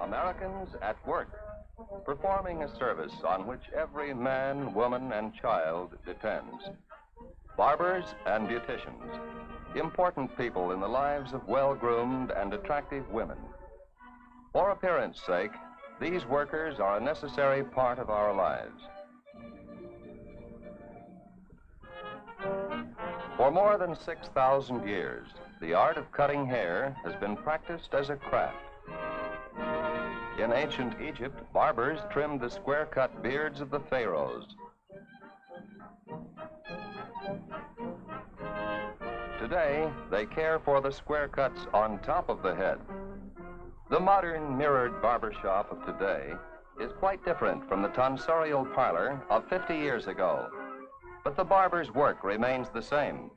Americans at work, performing a service on which every man, woman, and child depends. Barbers and beauticians, important people in the lives of well-groomed and attractive women. For appearance sake, these workers are a necessary part of our lives. For more than 6,000 years, the art of cutting hair has been practiced as a craft. In ancient Egypt, barbers trimmed the square-cut beards of the pharaohs. Today, they care for the square cuts on top of the head. The modern mirrored barbershop of today is quite different from the tonsorial parlor of 50 years ago. But the barber's work remains the same.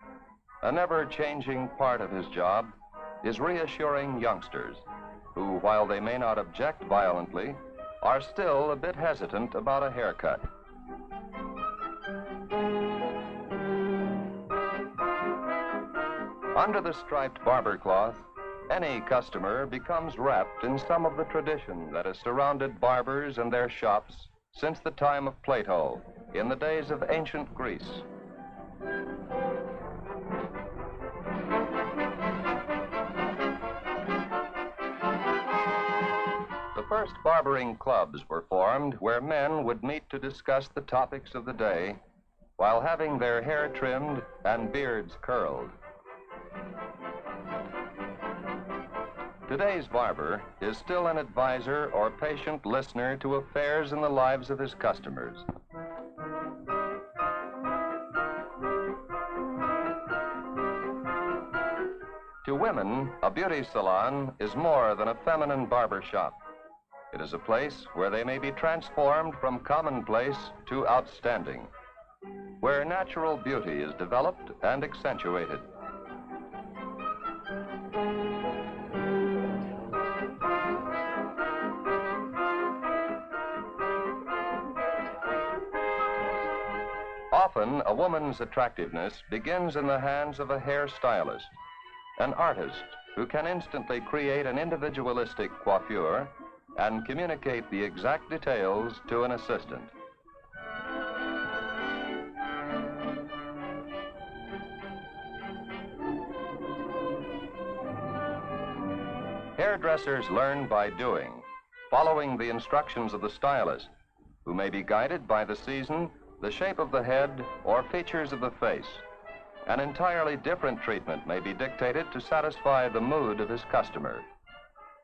A never-changing part of his job is reassuring youngsters who, while they may not object violently, are still a bit hesitant about a haircut. Under the striped barber cloth, any customer becomes wrapped in some of the tradition that has surrounded barbers and their shops since the time of Plato, in the days of ancient Greece. The first barbering clubs were formed where men would meet to discuss the topics of the day while having their hair trimmed and beards curled. Today's barber is still an advisor or patient listener to affairs in the lives of his customers. To women, a beauty salon is more than a feminine barber shop. It is a place where they may be transformed from commonplace to outstanding, where natural beauty is developed and accentuated. Often, a woman's attractiveness begins in the hands of a hairstylist, an artist who can instantly create an individualistic coiffure and communicate the exact details to an assistant. Hairdressers learn by doing, following the instructions of the stylist, who may be guided by the season, the shape of the head, or features of the face. An entirely different treatment may be dictated to satisfy the mood of his customer.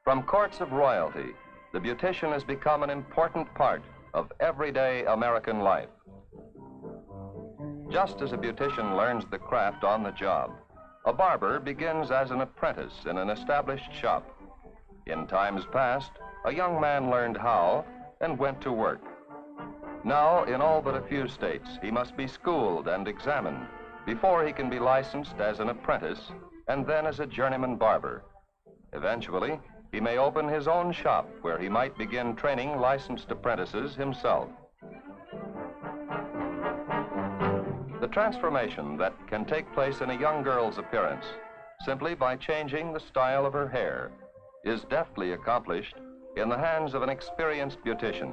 From courts of royalty, the beautician has become an important part of everyday American life. Just as a beautician learns the craft on the job, a barber begins as an apprentice in an established shop. In times past, a young man learned how and went to work. Now, in all but a few states, he must be schooled and examined before he can be licensed as an apprentice and then as a journeyman barber. Eventually, he may open his own shop where he might begin training licensed apprentices himself. The transformation that can take place in a young girl's appearance simply by changing the style of her hair is deftly accomplished in the hands of an experienced beautician.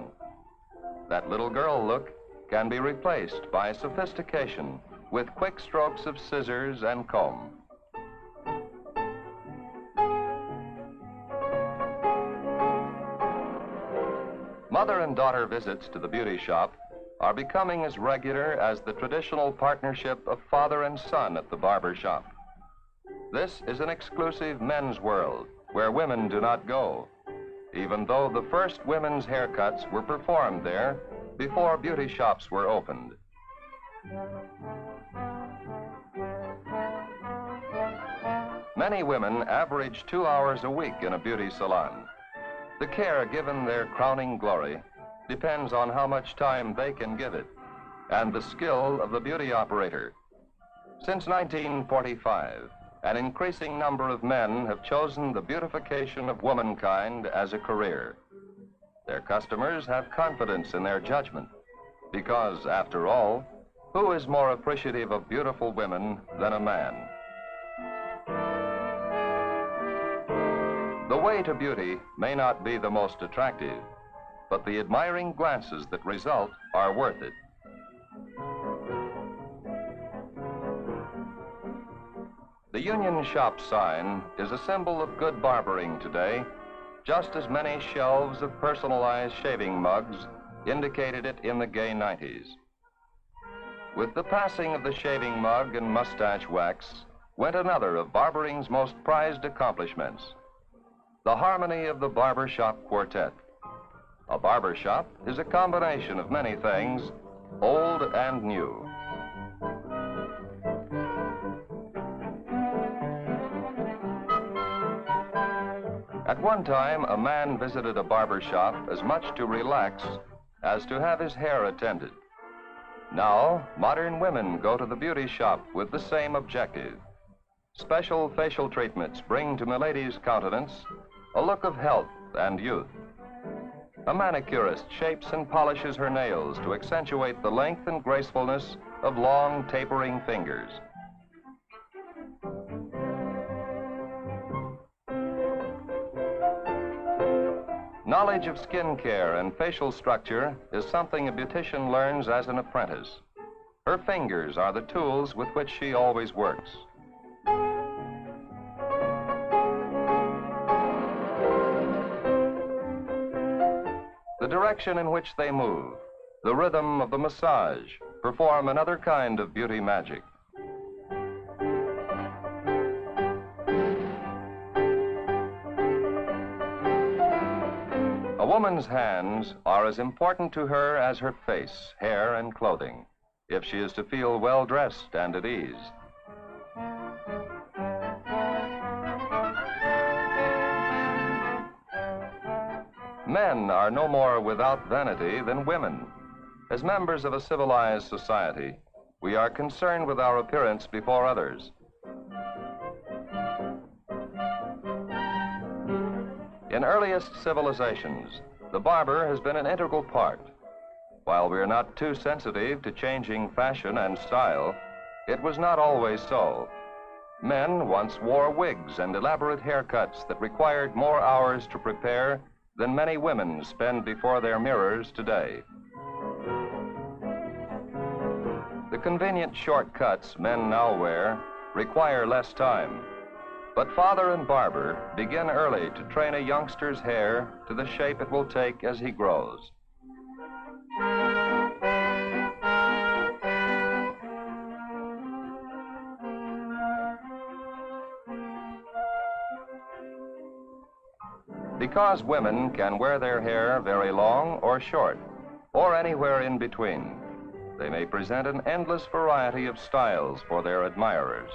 That little girl look can be replaced by sophistication with quick strokes of scissors and comb. Mother and daughter visits to the beauty shop are becoming as regular as the traditional partnership of father and son at the barber shop. This is an exclusive men's world where women do not go. even though the first women's haircuts were performed there before beauty shops were opened. Many women average 2 hours a week in a beauty salon. The care given their crowning glory depends on how much time they can give it and the skill of the beauty operator. Since 1945, an increasing number of men have chosen the beautification of womankind as a career. Their customers have confidence in their judgment because, after all, who is more appreciative of beautiful women than a man? The way to beauty may not be the most attractive, but the admiring glances that result are worth it. The Union Shop sign is a symbol of good barbering today, just as many shelves of personalized shaving mugs indicated it in the gay 90s. With the passing of the shaving mug and mustache wax went another of barbering's most prized accomplishments, the harmony of the barbershop quartet. A barbershop is a combination of many things, old and new. At one time, a man visited a barbershop as much to relax as to have his hair attended. Now, modern women go to the beauty shop with the same objective. Special facial treatments bring to milady's countenance a look of health and youth. A manicurist shapes and polishes her nails to accentuate the length and gracefulness of long, tapering fingers. Knowledge of skin care and facial structure is something a beautician learns as an apprentice. Her fingers are the tools with which she always works. The direction in which they move, the rhythm of the massage, perform another kind of beauty magic. A woman's hands are as important to her as her face, hair, and clothing, if she is to feel well dressed and at ease. Men are no more without vanity than women. As members of a civilized society, we are concerned with our appearance before others. In earliest civilizations, the barber has been an integral part. While we are not too sensitive to changing fashion and style, it was not always so. Men once wore wigs and elaborate haircuts that required more hours to prepare than many women spend before their mirrors today. The convenient shortcuts men now wear require less time, but father and barber begin early to train a youngster's hair to the shape it will take as he grows. Because women can wear their hair very long or short, or anywhere in between, they may present an endless variety of styles for their admirers.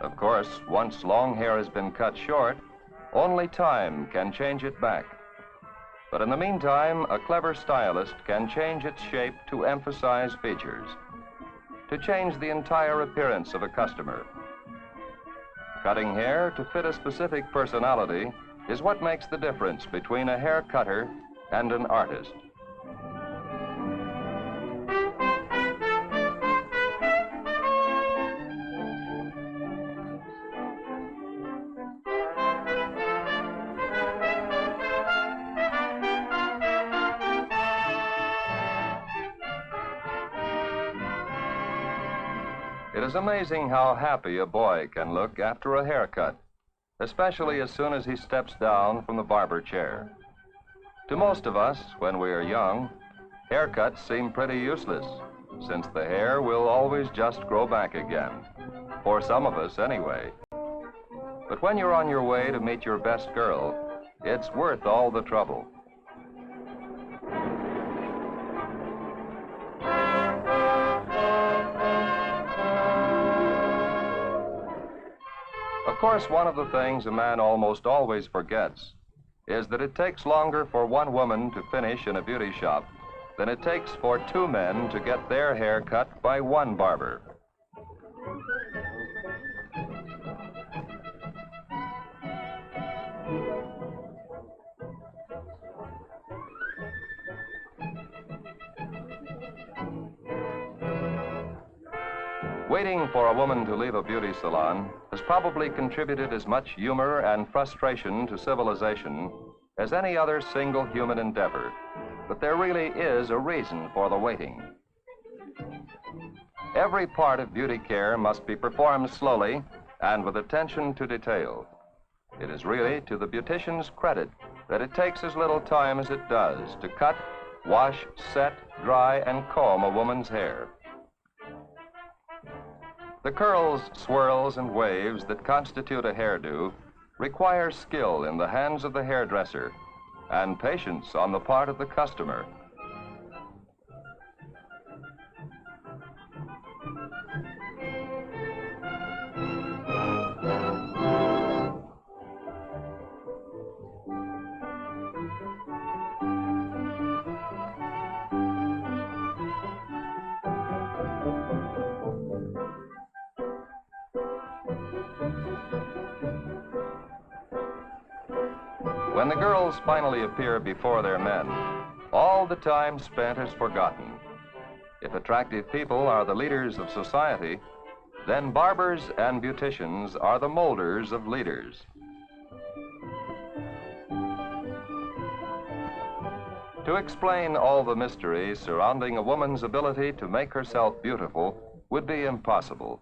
Of course, once long hair has been cut short, only time can change it back. But in the meantime, a clever stylist can change its shape to emphasize features, to change the entire appearance of a customer. Cutting hair to fit a specific personality is what makes the difference between a hair cutter and an artist. It is amazing how happy a boy can look after a haircut, especially as soon as he steps down from the barber chair. To most of us, when we are young, haircuts seem pretty useless, since the hair will always just grow back again, for some of us anyway. But when you're on your way to meet your best girl, it's worth all the trouble. Of course, one of the things a man almost always forgets is that it takes longer for one woman to finish in a beauty shop than it takes for two men to get their hair cut by one barber. Waiting for a woman to leave a beauty salon has probably contributed as much humor and frustration to civilization as any other single human endeavor. But there really is a reason for the waiting. Every part of beauty care must be performed slowly and with attention to detail. It is really to the beautician's credit that it takes as little time as it does to cut, wash, set, dry, and comb a woman's hair. The curls, swirls, and waves that constitute a hairdo require skill in the hands of the hairdresser and patience on the part of the customer. When the girls finally appear before their men, all the time spent is forgotten. If attractive people are the leaders of society, then barbers and beauticians are the molders of leaders. To explain all the mysteries surrounding a woman's ability to make herself beautiful would be impossible.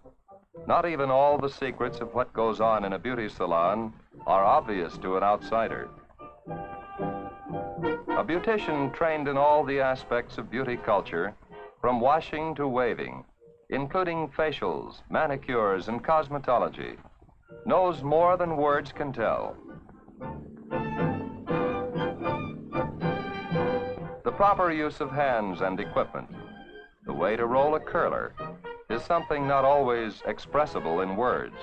Not even all the secrets of what goes on in a beauty salon are obvious to an outsider. A beautician trained in all the aspects of beauty culture, from washing to waving, including facials, manicures, and cosmetology, knows more than words can tell. The proper use of hands and equipment, the way to roll a curler, is something not always expressible in words.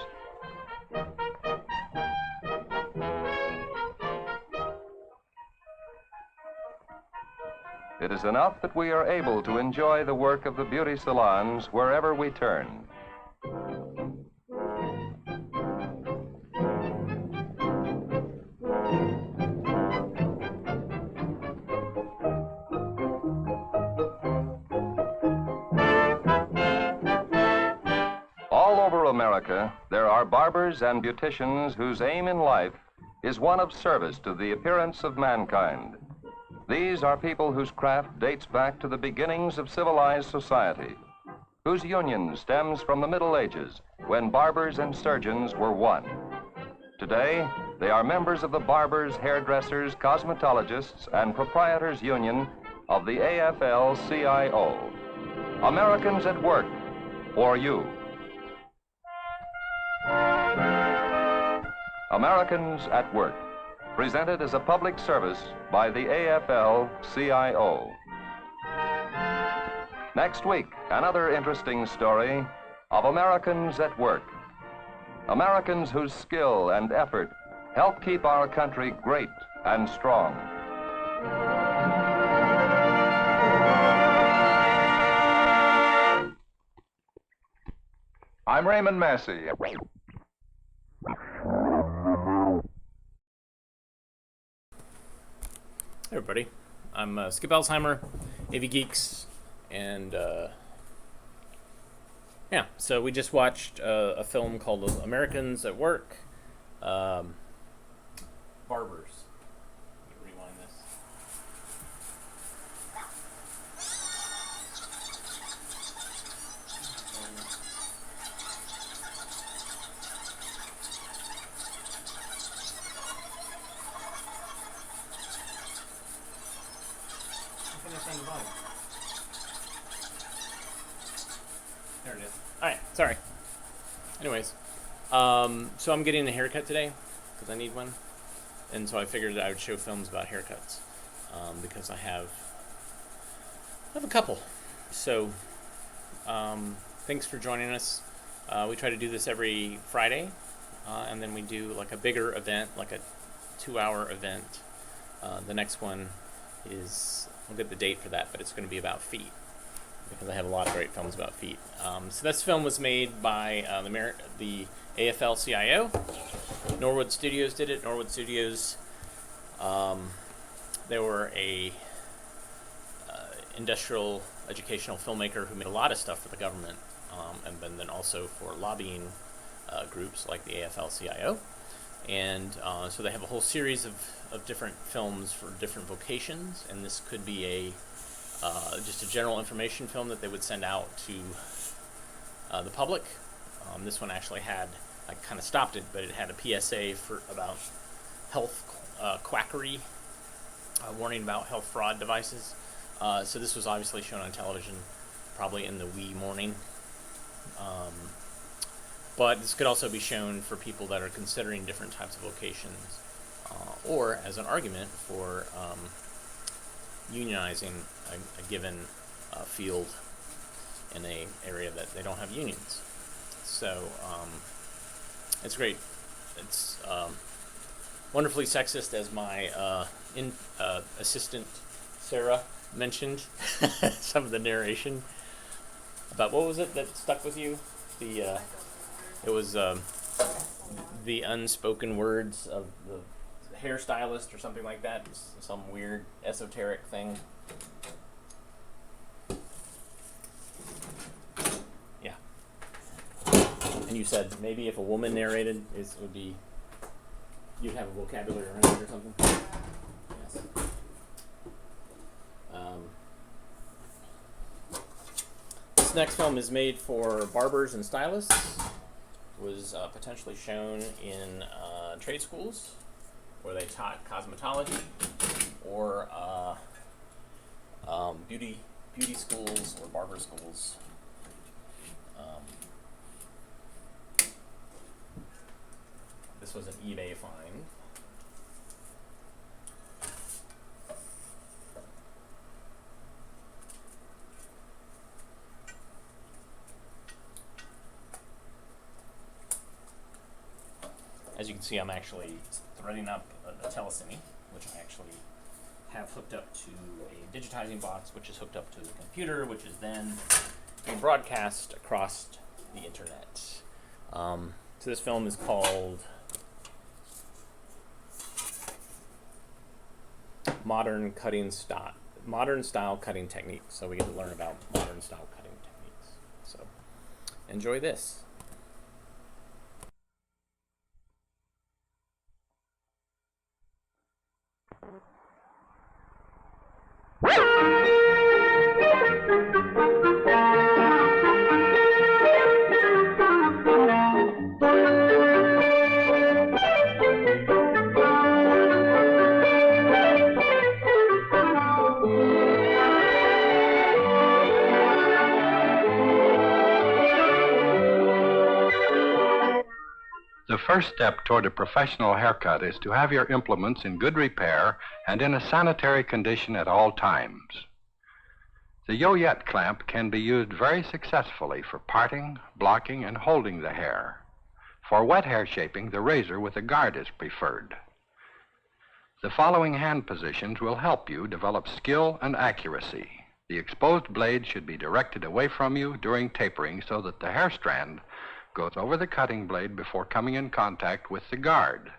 It is enough that we are able to enjoy the work of the beauty salons wherever we turn. All over America, there are barbers and beauticians whose aim in life is one of service to the appearance of mankind. These are people whose craft dates back to the beginnings of civilized society, whose union stems from the Middle Ages, when barbers and surgeons were one. Today, they are members of the Barbers, Hairdressers, Cosmetologists, and Proprietors Union of the AFL-CIO. Americans at work for you. Americans at Work, presented as a public service by the AFL-CIO. Next week, another interesting story of Americans at work. Americans whose skill and effort help keep our country great and strong. I'm Raymond Massey. Hey everybody, I'm Skip Alzheimer, AV Geeks, and yeah, so we just watched a film called Americans at Work, Barbers. Let me rewind this. There it is. Alright, sorry. Anyways, so I'm getting a haircut today, because I need one. and so I figured I would show films about haircuts, because I have a couple. So thanks for joining us. We try to do this every Friday, and then we do like a bigger event, like a 2-hour event. The next one is, I'll get the date for that, but it's going to be about feet, because I have a lot of great films about feet. So this film was made by the AFL-CIO. Norwood Studios did it. Norwood Studios, they were a industrial educational filmmaker who made a lot of stuff for the government, and then also for lobbying groups like the AFL-CIO. And so they have a whole series of different films for different vocations, and this could be just a general information film that they would send out to the public. This one actually had, I kind of stopped it, but it had a PSA about health quackery, warning about health fraud devices. So this was obviously shown on television, probably in the wee morning. But this could also be shown for people that are considering different types of vocations, or as an argument for unionizing a given field in an area that they don't have unions. So it's great. It's wonderfully sexist, as my assistant Sarah mentioned. Some of the narration about, what was it that stuck with you? It was the unspoken words of the hairstylist or something like that. Some weird esoteric thing. Yeah. And you said maybe if a woman narrated, it would be, you'd have a vocabulary around it or something. Yes. This next film is made for barbers and stylists. Was potentially shown in trade schools, where they taught cosmetology, or beauty schools or barber schools. This was an eBay find. As you can see, I'm actually threading up a telecine, which I actually have hooked up to a digitizing box, which is hooked up to the computer, which is then being broadcast across the internet. So this film is called Modern Style Cutting Techniques. So we get to learn about modern style cutting techniques. So enjoy this. The first step toward a professional haircut is to have your implements in good repair and in a sanitary condition at all times. The yo-yet clamp can be used very successfully for parting, blocking, and holding the hair. For wet hair shaping, the razor with a guard is preferred. The following hand positions will help you develop skill and accuracy. The exposed blade should be directed away from you during tapering so that the hair strand goes over the cutting blade before coming in contact with the guard.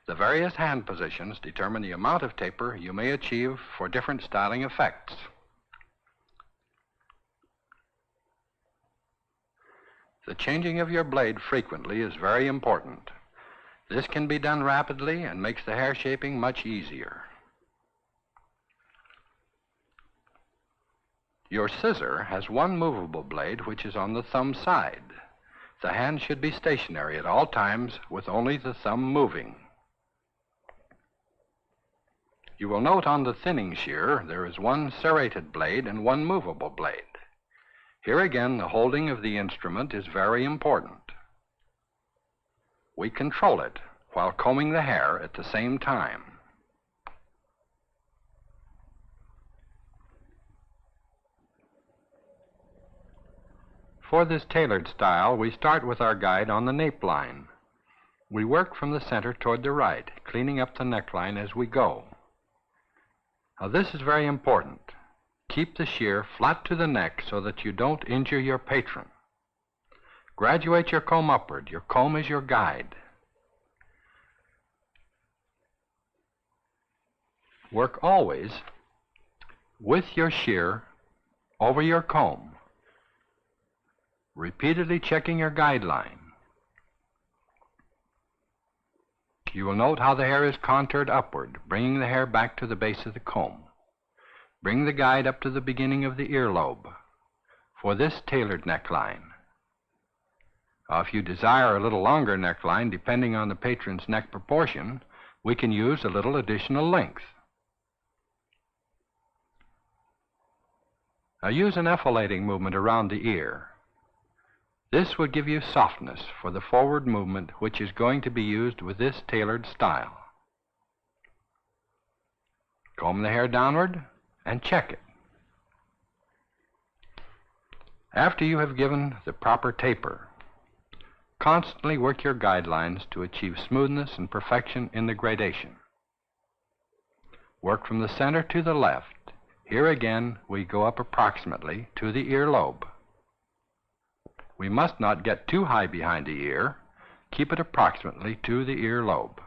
The various hand positions determine the amount of taper you may achieve for different styling effects. The changing of your blade frequently is very important. This can be done rapidly and makes the hair shaping much easier. Your scissor has one movable blade which is on the thumb side. The hand should be stationary at all times with only the thumb moving. You will note on the thinning shear there is one serrated blade and one movable blade. Here again, the holding of the instrument is very important. We control it while combing the hair at the same time. For this tailored style, we start with our guide on the nape line. We work from the center toward the right, cleaning up the neckline as we go. Now this is very important. Keep the shear flat to the neck so that you don't injure your patron. Graduate your comb upward. Your comb is your guide. Work always with your shear over your comb, repeatedly checking your guideline. You will note how the hair is contoured upward, bringing the hair back to the base of the comb. Bring the guide up to the beginning of the earlobe for this tailored neckline. If you desire a little longer neckline, depending on the patron's neck proportion, we can use a little additional length. Now use an effilating movement around the ear. This will give you softness for the forward movement which is going to be used with this tailored style. Comb the hair downward and check it. After you have given the proper taper, constantly work your guidelines to achieve smoothness and perfection in the gradation. Work from the center to the left. Here again, we go up approximately to the earlobe. We must not get too high behind the ear. Keep it approximately to the earlobe.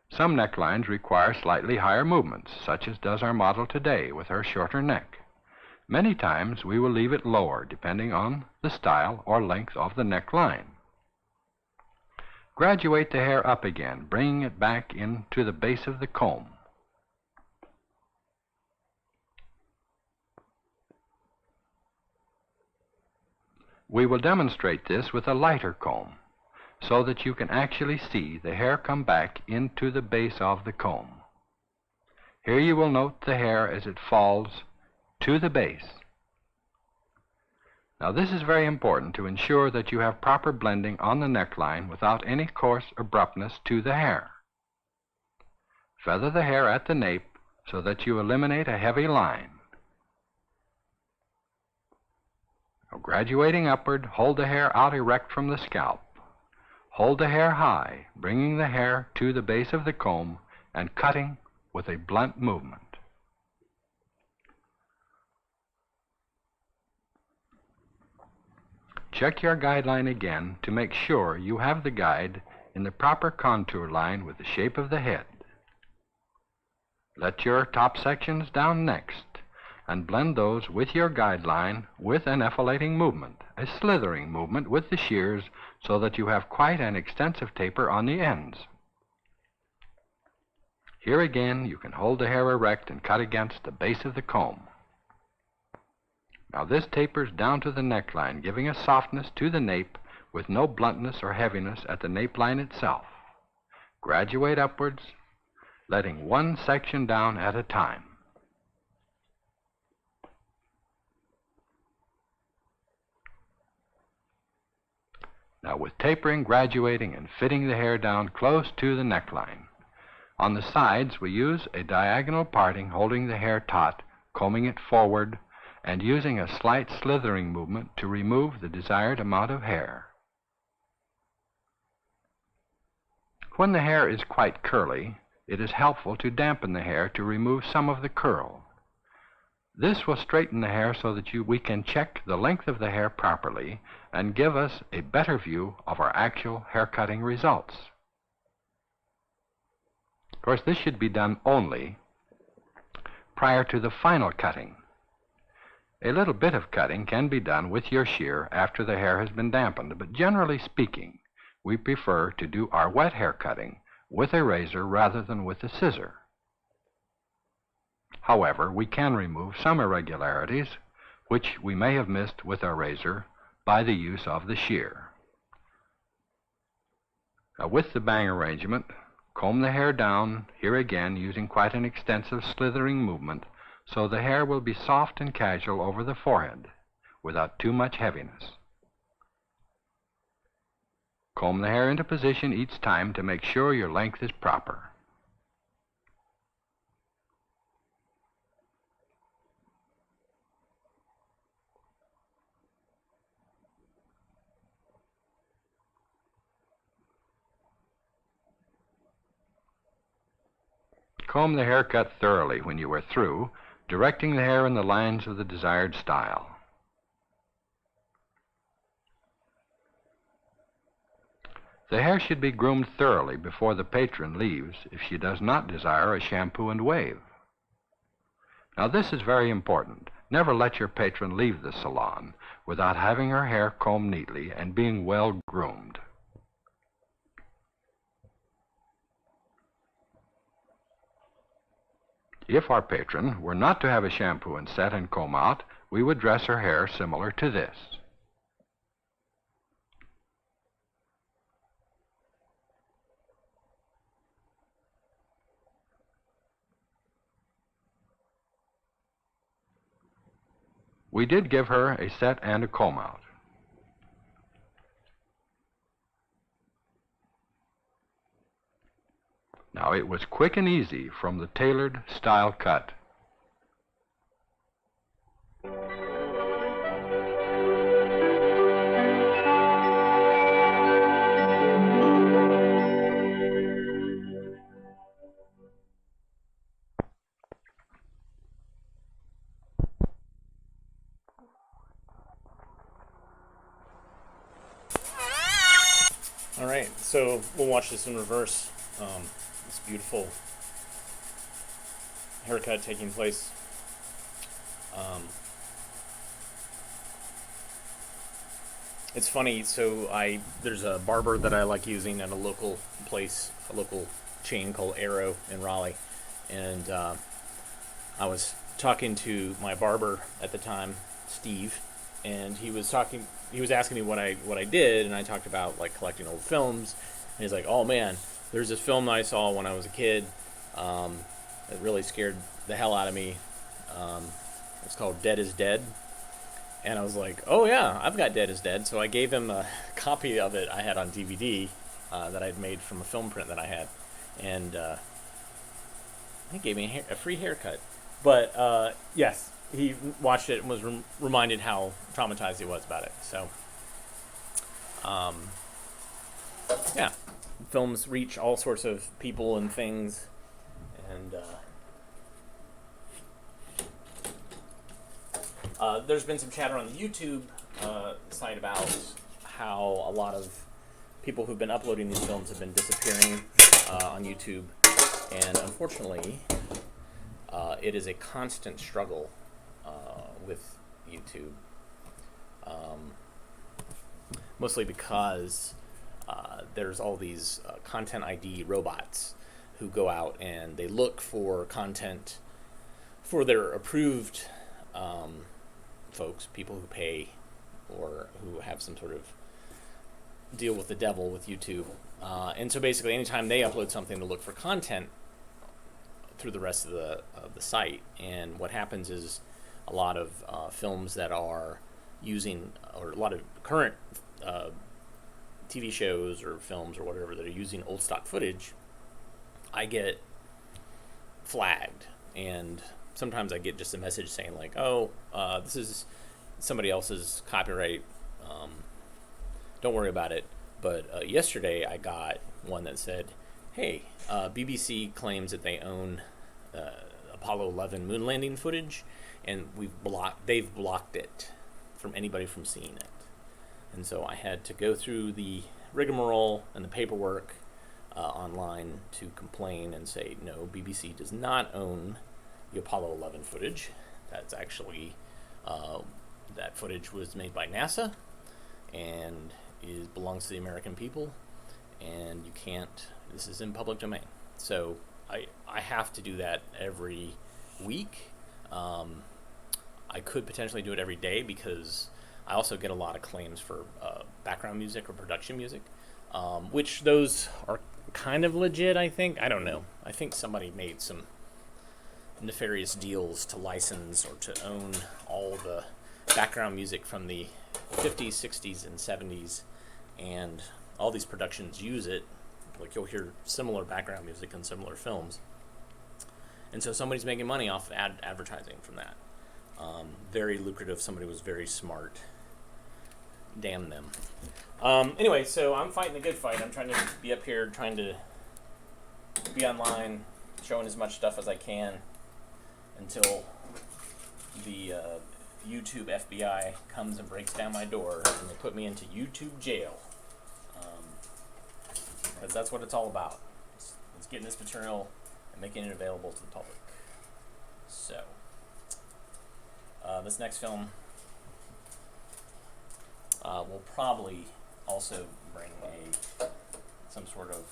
Some necklines require slightly higher movements, such as does our model today with her shorter neck. Many times we will leave it lower, depending on the style or length of the neckline. Graduate the hair up again, bringing it back into the base of the comb. We will demonstrate this with a lighter comb, so that you can actually see the hair come back into the base of the comb. Here you will note the hair as it falls to the base. Now this is very important to ensure that you have proper blending on the neckline without any coarse abruptness to the hair. Feather the hair at the nape so that you eliminate a heavy line. Now, graduating upward, hold the hair out erect from the scalp. Hold the hair high, bringing the hair to the base of the comb and cutting with a blunt movement. Check your guideline again to make sure you have the guide in the proper contour line with the shape of the head. Let your top sections down next and blend those with your guideline with an effilating movement, a slithering movement with the shears so that you have quite an extensive taper on the ends. Here again, you can hold the hair erect and cut against the base of the comb. Now this tapers down to the neckline, giving a softness to the nape with no bluntness or heaviness at the nape line itself. Graduate upwards, letting one section down at a time. Now with tapering, graduating, and fitting the hair down close to the neckline. On the sides, we use a diagonal parting, holding the hair taut, combing it forward, and using a slight slithering movement to remove the desired amount of hair. When the hair is quite curly, it is helpful to dampen the hair to remove some of the curl. This will straighten the hair so that we can check the length of the hair properly and give us a better view of our actual haircutting results. Of course, this should be done only prior to the final cutting. A little bit of cutting can be done with your shear after the hair has been dampened, but generally speaking, we prefer to do our wet hair cutting with a razor rather than with a scissor. However, we can remove some irregularities which we may have missed with our razor by the use of the shear. Now, with the bang arrangement, comb the hair down, here again using quite an extensive slithering movement, so the hair will be soft and casual over the forehead without too much heaviness. Comb the hair into position each time to make sure your length is proper. Comb the haircut thoroughly when you are through, directing the hair in the lines of the desired style. The hair should be groomed thoroughly before the patron leaves if she does not desire a shampoo and wave. Now this is very important. Never let your patron leave the salon without having her hair combed neatly and being well groomed. If our patron were not to have a shampoo and set and comb out, we would dress her hair similar to this. We did give her a set and a comb out. Now it was quick and easy from the tailored style cut. All right, so we'll watch this in reverse. This beautiful haircut taking place. It's funny, so there's a barber that I like using at a local place, a local chain called Arrow in Raleigh, and I was talking to my barber at the time, Steve, and he was asking me what I did, and I talked about like collecting old films, and he's like, "Oh man, there's this film that I saw when I was a kid. It really scared the hell out of me. It's called Dead is Dead." And I was like, "Oh yeah, I've got Dead is Dead." So I gave him a copy of it I had on DVD that I'd made from a film print that I had, and he gave me a free haircut. But yes, he watched it and was reminded how traumatized he was about it. So yeah, films reach all sorts of people and things, and there's been some chatter on the YouTube site about how a lot of people who've been uploading these films have been disappearing on YouTube, and unfortunately it is a constant struggle with YouTube, mostly because there's all these content ID robots who go out and they look for content for their approved folks, people who pay or who have some sort of deal with the devil with YouTube. And so basically anytime they upload something to look for content through the rest of the site, and what happens is a lot of films that are using, or a lot of current TV shows or films or whatever that are using old stock footage, I get flagged, and sometimes I get just a message saying like, "Oh, this is somebody else's copyright, don't worry about it." But yesterday I got one that said, "Hey, BBC claims that they own Apollo 11 moon landing footage, and they've blocked it from anybody from seeing it." And so I had to go through the rigmarole and the paperwork online to complain and say, no, BBC does not own the Apollo 11 footage. That's actually, that footage was made by NASA, and it belongs to the American people, and you can't, this is in public domain. So I have to do that every week. I could potentially do it every day, because I also get a lot of claims for background music or production music, which those are kind of legit, I think. I don't know. I think somebody made some nefarious deals to license or to own all the background music from the 50s, 60s, and 70s, and all these productions use it. Like, you'll hear similar background music in similar films. And so somebody's making money off advertising from that. Very lucrative. Somebody was very smart. Damn them. Anyway, so I'm fighting the good fight. I'm trying to be up here, trying to be online, showing as much stuff as I can until the YouTube FBI comes and breaks down my door and they put me into YouTube jail. Because that's what it's all about. It's getting this material and making it available to the public. So, this next film will probably also bring some sort of,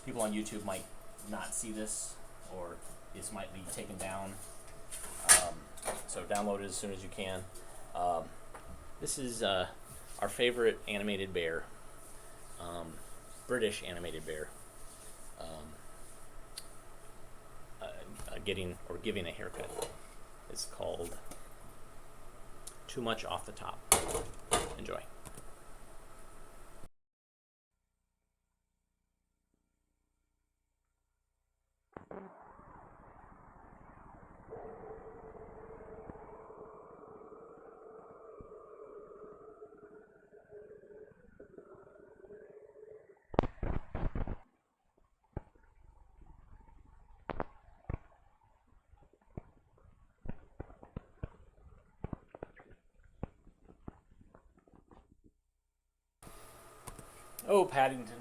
people on YouTube might not see this, or this might be taken down. So download it as soon as you can. This is our favorite animated bear, British animated bear, giving a haircut. It's called Too Much Off the Top. Enjoy. Oh, Paddington.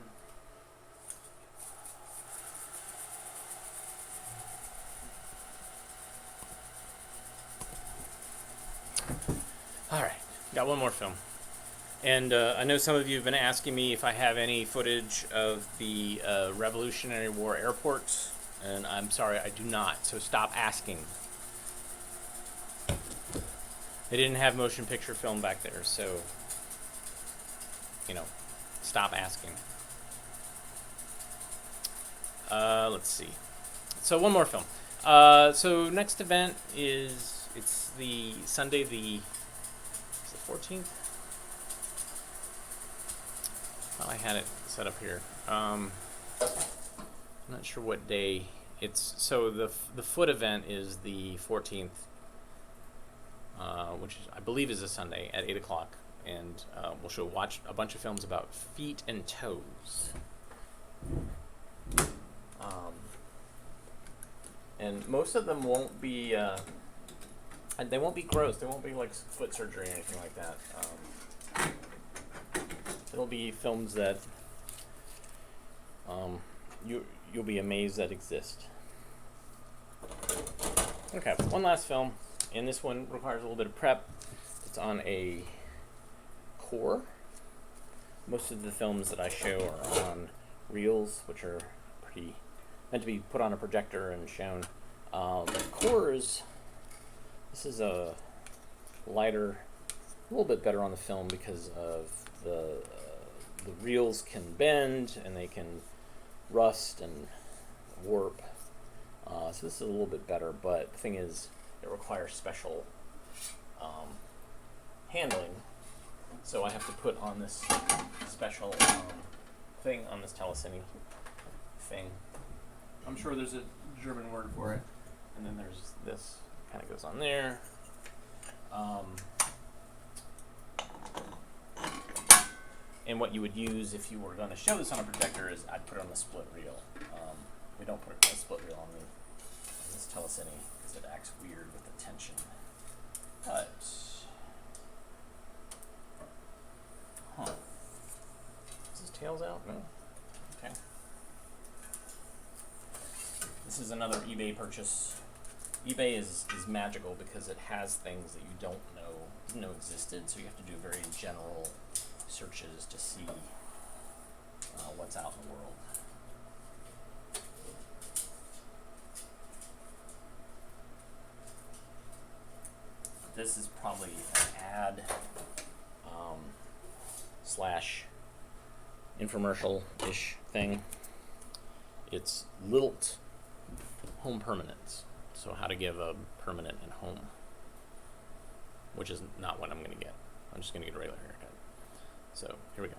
All right, got one more film. And I know some of you have been asking me if I have any footage of the Revolutionary War airports, and I'm sorry, I do not, so stop asking. They didn't have motion picture film back there, so, you know, stop asking. Let's see. So one more film. So next event is, it's the Sunday, the 14th? Well, I had it set up here. I'm not sure what day. It's, so the foot event is the 14th, which is, I believe is a Sunday at 8 o'clock. And we'll watch a bunch of films about feet and toes. And most of them won't be, they won't be gross. They won't be like foot surgery or anything like that. It'll be films that you'll be amazed that exist. Okay, one last film, and this one requires a little bit of prep. It's on a core. Most of the films that I show are on reels, which are meant to be put on a projector and shown. Cores, this is a lighter, a little bit better on the film because of the reels can bend and they can rust and warp. So this is a little bit better, but the thing is, it requires special handling. So I have to put on this special thing on this telecine thing. I'm sure there's a German word for it. And then there's this, kind of goes on there. And what you would use if you were going to show this on a projector is I'd put it on the split reel. We don't put a split reel on this telecine because it acts weird with the tension. But is his tails out? No. Okay. This is another eBay purchase. eBay is magical because it has things that you didn't know existed, so you have to do very general searches to see what's out in the world. This is probably an ad slash infomercial-ish thing. It's Lilt Home Permanents. So how to give a permanent at home, which is not what I'm going to get. I'm just going to get a regular haircut. So here we go.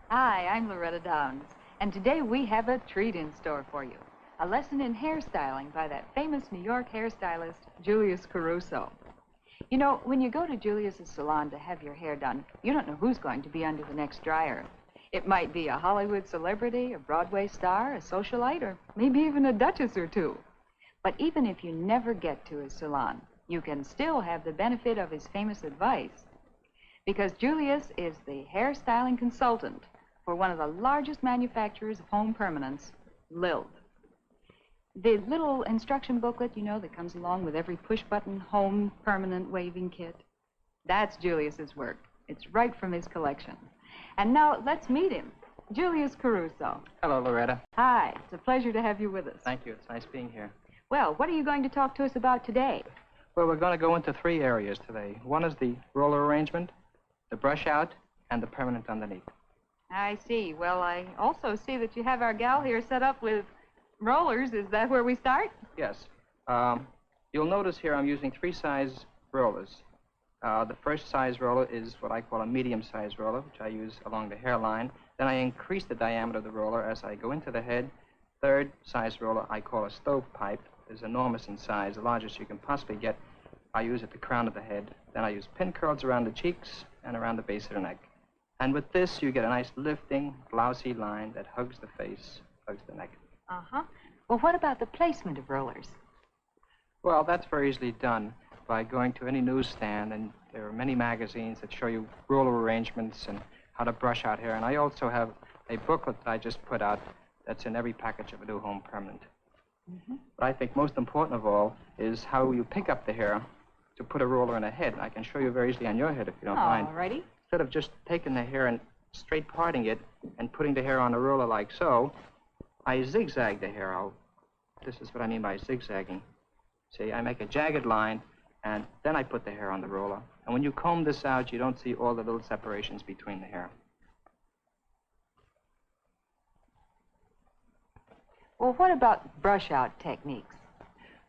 Hi, I'm Loretta Downs, and today we have a treat in store for you. A lesson in hairstyling by that famous New York hairstylist, Julius Caruso. You know, when you go to Julius's salon to have your hair done, you don't know who's going to be under the next dryer. It might be a Hollywood celebrity, a Broadway star, a socialite, or maybe even a duchess or two. But even if you never get to his salon, you can still have the benefit of his famous advice. Because Julius is the hairstyling consultant for one of the largest manufacturers of home permanents, Lilt. The little instruction booklet, you know, that comes along with every push-button home permanent waving kit, that's Julius's work. It's right from his collection. And now let's meet him, Julius Caruso. Hello, Loretta. Hi, it's a pleasure to have you with us. Thank you. It's nice being here. Well, what are you going to talk to us about today? Well, we're going to go into 3 areas today. One is the roller arrangement, the brush out, and the permanent underneath. I see. Well, I also see that you have our gal here set up with rollers. Is that where we start? Yes. You'll notice here I'm using 3 size rollers. The first size roller is what I call a medium size roller, which I use along the hairline. Then I increase the diameter of the roller as I go into the head. Third size roller I call a stovepipe. It's enormous in size, the largest you can possibly get. I use at the crown of the head. Then I use pin curls around the cheeks and around the base of the neck. And with this, you get a nice lifting, blousy line that hugs the face, hugs the neck. Uh-huh. Well, what about the placement of rollers? Well, that's very easily done by going to any newsstand, and there are many magazines that show you roller arrangements and how to brush out hair. And I also have a booklet that I just put out that's in every package of a new home permanent. Mm-hmm. But I think most important of all is how you pick up the hair to put a roller in a head. I can show you very easily on your head if you don't mind. All righty. Instead of just taking the hair and straight parting it and putting the hair on a roller like so, I zigzag the hair out. This is what I mean by zigzagging. See, I make a jagged line, and then I put the hair on the roller. And when you comb this out, you don't see all the little separations between the hair. Well, what about brush-out techniques?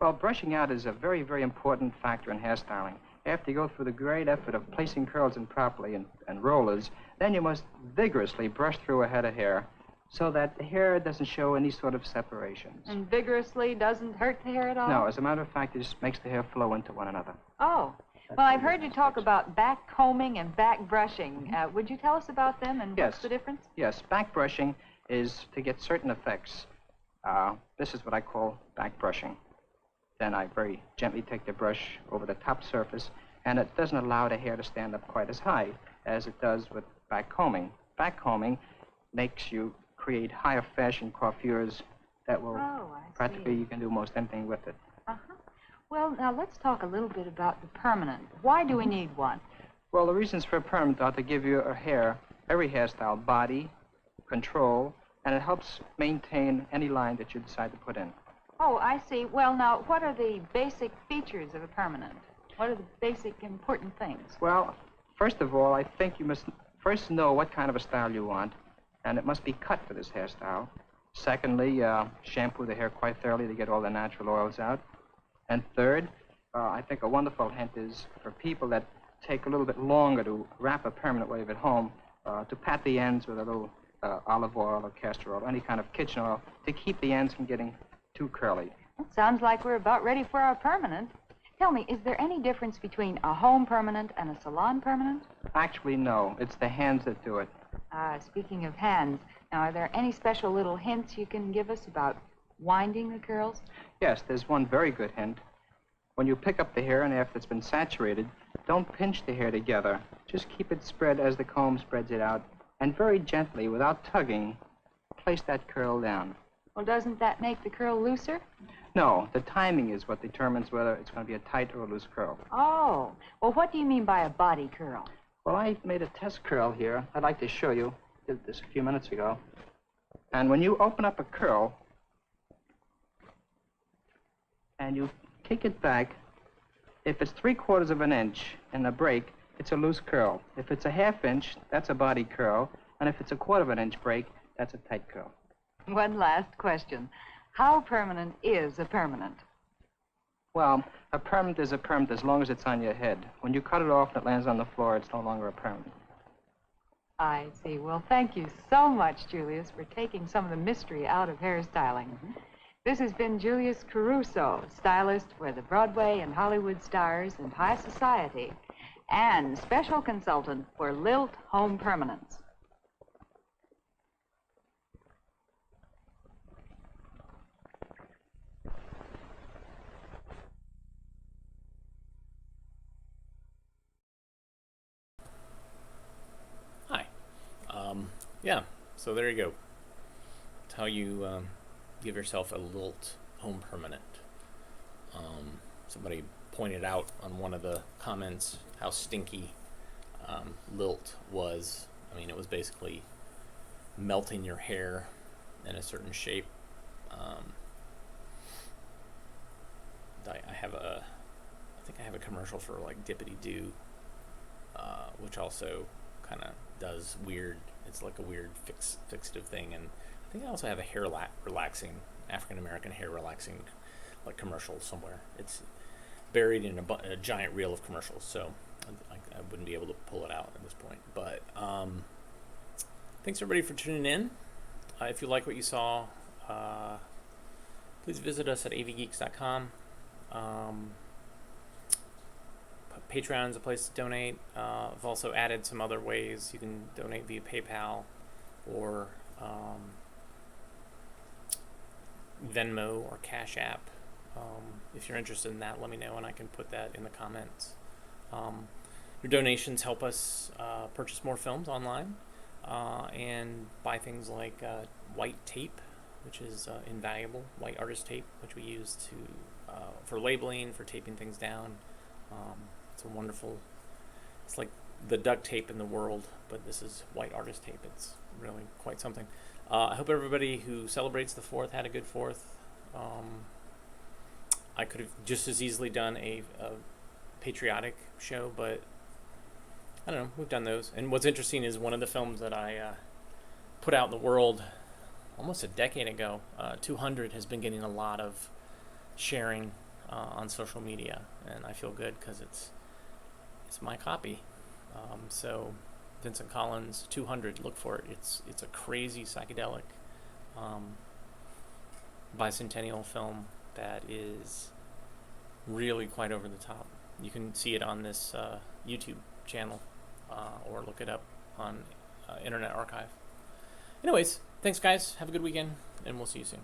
Well, brushing out is a very, very important factor in hairstyling. After you go through the great effort of placing curls in properly and rollers, then you must vigorously brush through a head of hair so that the hair doesn't show any sort of separations. And vigorously doesn't hurt the hair at all? No, as a matter of fact, it just makes the hair flow into one another. Oh. Well, I've heard you talk about back combing and back brushing. Would you tell us about them and what's the difference? Yes, back brushing is to get certain effects. This is what I call back brushing. Then I very gently take the brush over the top surface, and it doesn't allow the hair to stand up quite as high as it does with back combing. Back combing makes you create higher fashion coiffures that will practically, you can do most anything with it. Uh-huh. Well, now let's talk a little bit about the permanent. Why do we need one? Well, the reasons for permanent are to give you a hair, every hairstyle, body, control, and it helps maintain any line that you decide to put in. Oh, I see. Well, now, what are the basic features of a permanent? What are the basic important things? Well, first of all, I think you must first know what kind of a style you want, and it must be cut for this hairstyle. Secondly, shampoo the hair quite thoroughly to get all the natural oils out. And third, I think a wonderful hint is for people that take a little bit longer to wrap a permanent wave at home, to pat the ends with a little olive oil or castor oil, any kind of kitchen oil, to keep the ends from getting too curly. It sounds like we're about ready for our permanent. Tell me, is there any difference between a home permanent and a salon permanent? Actually, no. It's the hands that do it. Speaking of hands, now, are there any special little hints you can give us about winding the curls? Yes, there's one very good hint. When you pick up the hair and after it's been saturated, don't pinch the hair together. Just keep it spread as the comb spreads it out, and very gently, without tugging, place that curl down. Well, doesn't that make the curl looser? No, the timing is what determines whether it's going to be a tight or a loose curl. Oh, well, what do you mean by a body curl? Well, I made a test curl here. I'd like to show you. Did this a few minutes ago. And when you open up a curl and you kick it back, if it's 3/4 of an inch in a break, it's a loose curl. If it's a 1/2 inch, that's a body curl. And if it's a 1/4 of an inch break, that's a tight curl. One last question. How permanent is a permanent? Well, a permanent is a permanent as long as it's on your head. When you cut it off and it lands on the floor, it's no longer a permanent. I see. Well, thank you so much, Julius, for taking some of the mystery out of hairstyling. This has been Julius Caruso, stylist for the Broadway and Hollywood stars and high society, and special consultant for Lilt Home Permanence. Hi. Yeah, so there you go. It's how you give yourself a Lilt Home Permanent. Somebody pointed out on one of the comments how stinky Lilt was. I mean, it was basically melting your hair in a certain shape. I think I have a commercial for like Dippity Doo, which also kind of does weird. It's like a weird fixative thing, and I think I also have a hair relaxing, African American hair relaxing, like commercial somewhere. It's buried in a giant reel of commercials, so I wouldn't be able to pull it out at this point. But thanks everybody for tuning in. If you like what you saw, please visit us at avgeeks.com. Patreon's a place to donate. I've also added some other ways you can donate via PayPal or Venmo or Cash App. If you're interested in that, let me know and I can put that in the comments. Your donations help us purchase more films online and buy things like white tape, which is invaluable, white artist tape, which we use for labeling, for taping things down. It's a wonderful, it's like the duct tape in the world, but this is white artist tape. It's really quite something. I hope everybody who celebrates the 4th had a good 4th. I could have just as easily done a patriotic show, but I don't know, we've done those. And what's interesting is one of the films that I put out in the world almost a decade ago, 200, has been getting a lot of sharing on social media, and I feel good because it's my copy. So Vincent Collins' 200, look for it. It's a crazy psychedelic bicentennial film that is really quite over the top. You can see it on this YouTube channel or look it up on Internet Archive. Anyways, thanks guys, have a good weekend, and we'll see you soon.